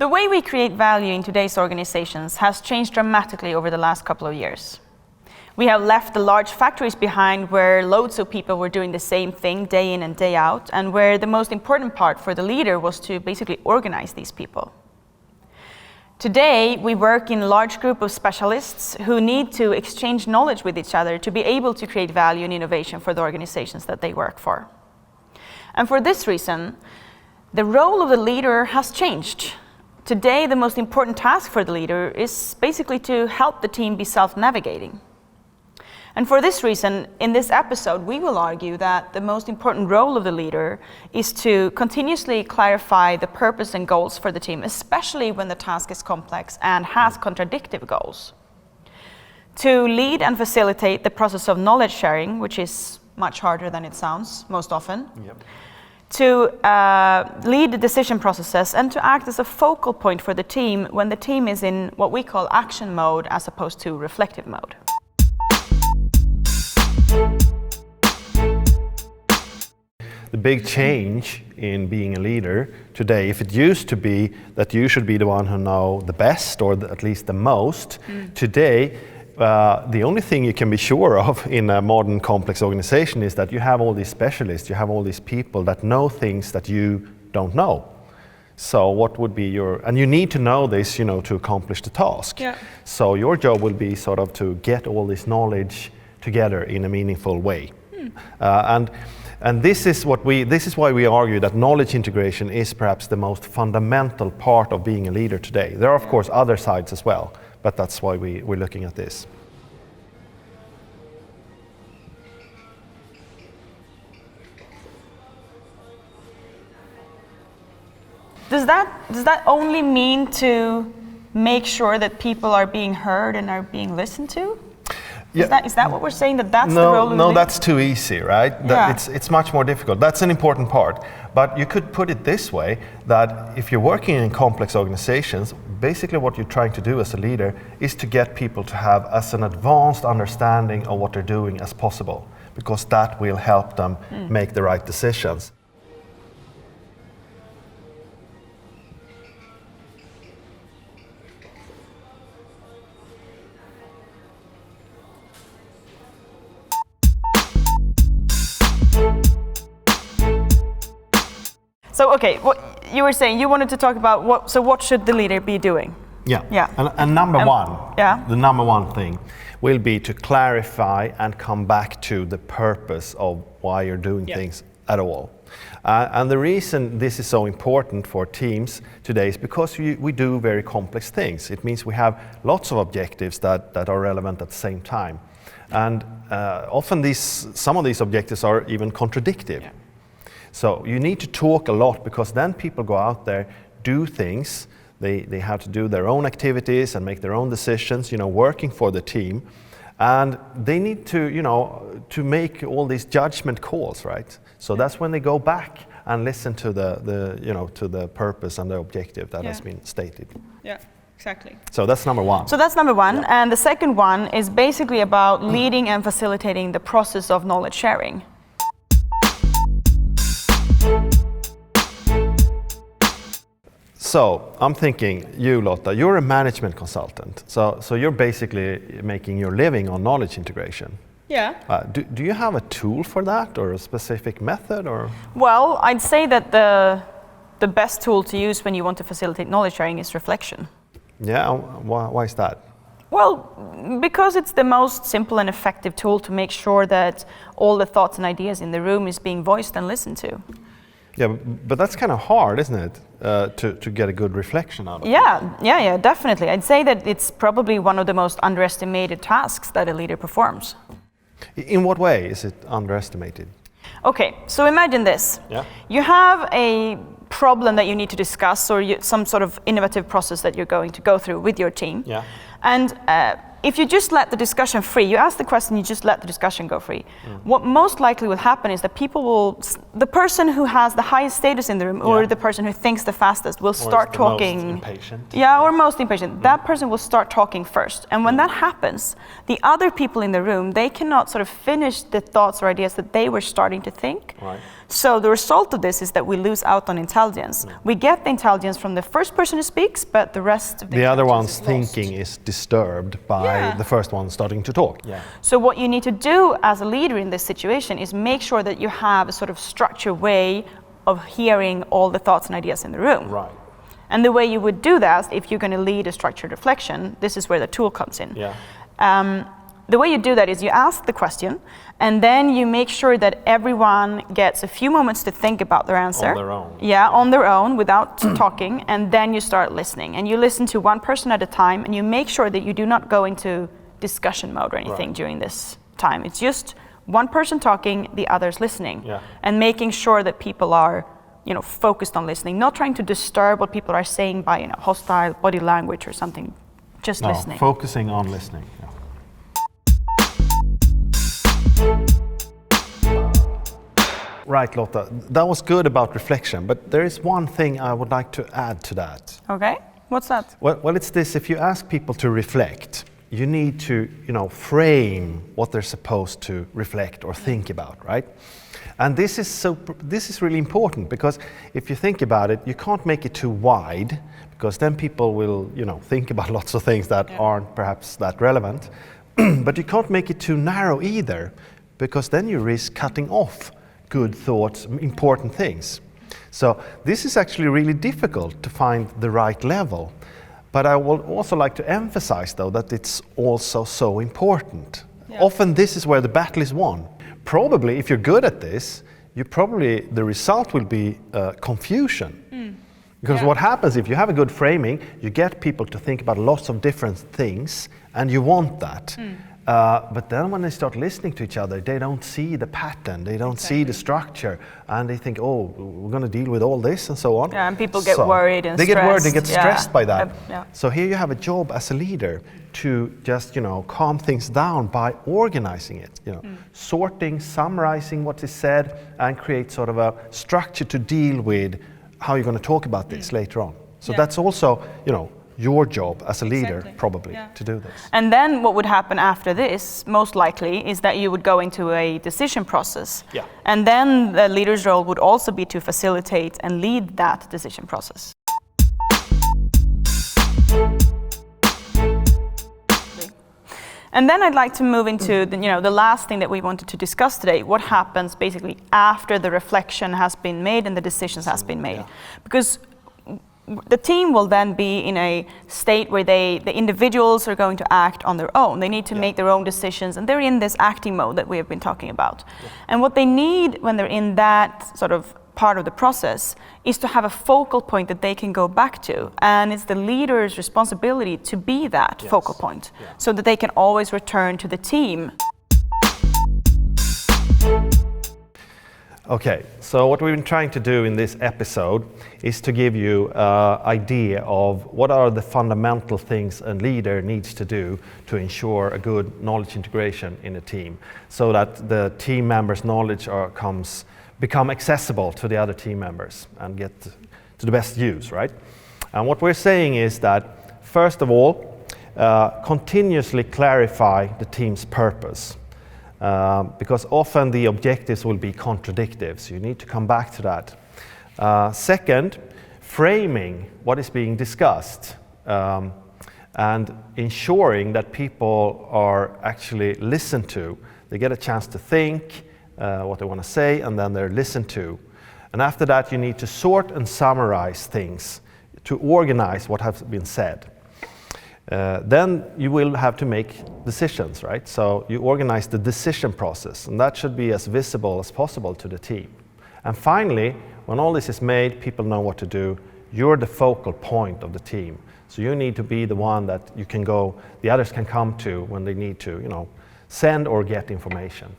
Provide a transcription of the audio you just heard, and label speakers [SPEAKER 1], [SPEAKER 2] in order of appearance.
[SPEAKER 1] The way we create value in today's organizations has changed dramatically over the last couple of years. We have left the large factories behind where loads of people were doing the same thing day in and day out, and where the most important part for the leader was to basically organize these people. Today, we work in a large group of specialists who need to exchange knowledge with each other to be able to create value and innovation for the organizations that they work for. And for this reason, the role of the leader has changed. Today, the most important task for the leader is basically to help the team be self-navigating. And for this reason, in this episode, we will argue that the most important role of the leader is to continuously clarify the purpose and goals for the team, especially when the task is complex and has contradictory goals. To lead and facilitate the process of knowledge sharing, which is much harder than it sounds most often. Yep. To lead the decision processes and to act as a focal point for the team when the team is in what we call action mode as opposed to reflective mode.
[SPEAKER 2] The big change in being a leader today, if it used to be that you should be the one who know the best or at least the most, today the only thing you can be sure of in a modern complex organization is that you have all these specialists, you have all these people that know things that you don't know. So what would be and you need to know this, to accomplish the task. Yeah. So your job will be sort of to get all this knowledge together in a meaningful way. And this is why we argue that knowledge integration is perhaps the most fundamental part of being a leader today. There are of course other sides as well, but that's why we're looking at this.
[SPEAKER 1] Does that only mean to make sure that people are being heard and are being listened to?
[SPEAKER 2] Yeah.
[SPEAKER 1] Is that what we're saying, that's the role of the leader?
[SPEAKER 2] No, that's too easy, right?
[SPEAKER 1] Yeah.
[SPEAKER 2] It's much more difficult. That's an important part. But you could put it this way, that if you're working in complex organizations, basically what you're trying to do as a leader is to get people to have as an advanced understanding of what they're doing as possible, because that will help them make the right decisions.
[SPEAKER 1] So, okay, what you were saying, you wanted to talk about what should the leader be doing?
[SPEAKER 2] Yeah. And the number one thing will be to clarify and come back to the purpose of why you're doing things at all. And the reason this is so important for teams today is because we do very complex things. It means we have lots of objectives that are relevant at the same time. And often some of these objectives are even contradictory. Yeah. So you need to talk a lot, because then people go out there, do things, they have to do their own activities and make their own decisions, working for the team. And they need to make all these judgment calls, right? So that's when they go back and listen to the purpose and the objective that has been stated.
[SPEAKER 1] Yeah. Exactly.
[SPEAKER 2] So that's number one.
[SPEAKER 1] Yeah. And the second one is basically about leading and facilitating the process of knowledge sharing.
[SPEAKER 2] So I'm thinking, you Lotta, you're a management consultant. So you're basically making your living on knowledge integration.
[SPEAKER 1] Yeah.
[SPEAKER 2] Do you have a tool for that, or a specific method, or?
[SPEAKER 1] Well, I'd say that the best tool to use when you want to facilitate knowledge sharing is reflection.
[SPEAKER 2] Yeah, why is that?
[SPEAKER 1] Well, because it's the most simple and effective tool to make sure that all the thoughts and ideas in the room is being voiced and listened to.
[SPEAKER 2] Yeah, but that's kind of hard, isn't it, to get a good reflection out of it?
[SPEAKER 1] Yeah, definitely. I'd say that it's probably one of the most underestimated tasks that a leader performs.
[SPEAKER 2] In what way is it underestimated?
[SPEAKER 1] Okay, so imagine this.
[SPEAKER 2] Yeah.
[SPEAKER 1] You have a problem that you need to discuss, or some sort of innovative process that you're going to go through with your team.
[SPEAKER 2] Yeah.
[SPEAKER 1] And if you just let the discussion free, you ask the question, you just let the discussion go free. What most likely will happen is that the person who has the highest status in the room, or the person who thinks the fastest, will start talking.
[SPEAKER 2] Most impatient.
[SPEAKER 1] Or most impatient. That person will start talking first. And when that happens, the other people in the room, they cannot sort of finish the thoughts or ideas that they were starting to think.
[SPEAKER 2] Right.
[SPEAKER 1] So the result of this is that we lose out on intelligence. We get the intelligence from the first person who speaks, but the rest of the
[SPEAKER 2] other one's
[SPEAKER 1] is
[SPEAKER 2] thinking is disturbed by the first one starting to talk.
[SPEAKER 1] So what you need to do as a leader in this situation is make sure that you have a sort of structured way of hearing all the thoughts and ideas in the room.
[SPEAKER 2] Right.
[SPEAKER 1] And the way you would do that, if you're going to lead a structured reflection, this is where the tool comes in. The way you do that is you ask the question, and then you make sure that everyone gets a few moments to think about their answer.
[SPEAKER 2] On their own.
[SPEAKER 1] On their own, without talking, and then you start listening. And you listen to one person at a time, and you make sure that you do not go into discussion mode or anything during this time. It's just one person talking, the others listening, and making sure that people are focused on listening, not trying to disturb what people are saying by hostile body language or something, just listening.
[SPEAKER 2] Focusing on listening. Right, Lotta, that was good about reflection, but there is one thing I would like to add to that.
[SPEAKER 1] Okay, what's that?
[SPEAKER 2] Well, it's this: if you ask people to reflect, you need to, frame what they're supposed to reflect or think about, right? And this is really important, because if you think about it, you can't make it too wide, because then people will, think about lots of things that aren't perhaps that relevant. But you can't make it too narrow either, because then you risk cutting off good thoughts, important things. So this is actually really difficult to find the right level. But I would also like to emphasize, though, that it's also so important. Often this is where the battle is won. Probably, if you're good at this, the result will be confusion. Because what happens if you have a good framing, you get people to think about lots of different things, and you want that. But then when they start listening to each other, they don't see the pattern, they don't see the structure, and they think, oh, we're going to deal with all this and so on.
[SPEAKER 1] And people get worried and stressed.
[SPEAKER 2] They get worried, they get stressed by that. So here you have a job as a leader to just, calm things down by organizing it, sorting, summarizing what is said, and create sort of a structure to deal with how you're going to talk about this later on. So that's also, your job as a leader, probably, to do this.
[SPEAKER 1] And then what would happen after this, most likely, is that you would go into a decision process. And then the leader's role would also be to facilitate and lead that decision process. And then I'd like to move into the last thing that we wanted to discuss today, what happens basically after the reflection has been made and the decisions has been made. Because the team will then be in a state where the individuals are going to act on their own. They need to make their own decisions, and they're in this acting mode that we have been talking about. And what they need when they're in that sort of part of the process is to have a focal point that they can go back to. And it's the leader's responsibility to be that focal point, so that they can always return to the team.
[SPEAKER 2] Okay, so what we've been trying to do in this episode is to give you an idea of what are the fundamental things a leader needs to do to ensure a good knowledge integration in a team, so that the team members' knowledge become accessible to the other team members and get to the best use, right? And what we're saying is that, first of all, continuously clarify the team's purpose. Because often the objectives will be contradictive, so you need to come back to that. Second, framing what is being discussed and ensuring that people are actually listened to. They get a chance to think what they want to say, and then they're listened to. And after that, you need to sort and summarize things to organize what has been said. Then you will have to make decisions, right? So you organize the decision process, and that should be as visible as possible to the team. And finally, when all this is made, people know what to do. You're the focal point of the team. So you need to be the one that the others can come to when they need to, send or get information.